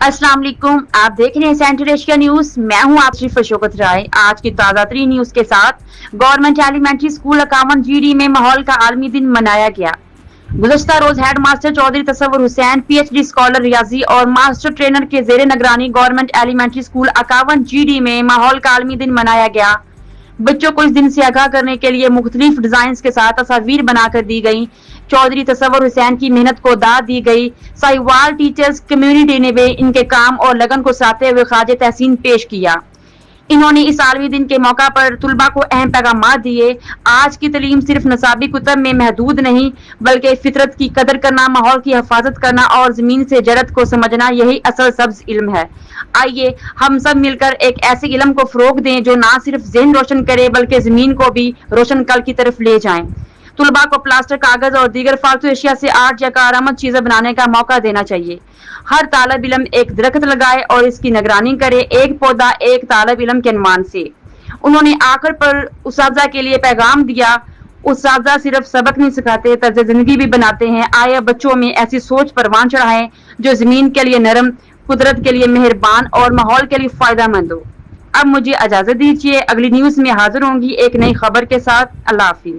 अस्सलाम वालेकुम। आप देख रहे हैं सेंट्रल एशिया न्यूज। मैं हूं आप शिफा शौकत राय। आज की ताजा तरीन न्यूज के साथ government elementary school Akawan GD में माहौल का आलमी दिन मनाया गया। गुज़श्ता रोज head master Chaudhry Tasawwur Hussain, PhD scholar रियाजी और मास्टर ट्रेनर के जेर निगरानी government elementary school Akawan GD में माहौल का आलमी दिन मनाया गया। बच्चों को इस दिन से आगाह करने के लिए मुख्तलिफ डिजाइन के साथ तस्वीर बनाकर दी गई। चौधरी तसव्वुर हुसैन की मेहनत को दाद दी गई। साहिवाल टीचर्स कम्युनिटी ने भी इनके काम और लगन को सराहते हुए खाज तहसीन पेश किया। इन्होंने इस आलमी दिन के मौका पर तुलबा को अहम पैगाम दिए। आज की तालीम सिर्फ नसाबी कुतब में महदूद नहीं, बल्कि फितरत की कदर करना, माहौल की हिफाजत करना और जमीन से जरत को समझना, यही असल सब्ज इल्म है। आइए हम सब मिलकर एक ऐसे इल्म को फरोग दें जो ना सिर्फ ज़हन रोशन करे बल्कि जमीन को भी रोशन कल की तरफ ले जाए। तुलबा को प्लास्टर, कागज और दीगर फालतू एशिया से आर्ट या कारआमद चीजें बनाने का मौका देना चाहिए। हर तालब इल्म एक दरख्त लगाए और इसकी निगरानी करे, एक पौधा एक तालब इल्म के अनुमान से। उन्होंने आखिर पर उस्ताज़ा के लिए पैगाम दिया, उस्ताज़ा सिर्फ सबक नहीं सिखाते, तर्ज जिंदगी भी बनाते हैं। आए बच्चों में ऐसी सोच परवान चढ़ाएं जो जमीन के लिए नरम, कुदरत के लिए मेहरबान और माहौल के लिए फायदा मंद हो। अब मुझे इजाजत दीजिए, अगली न्यूज में हाजिर होंगी एक नई खबर के साथ। अल्लाह हाफिज।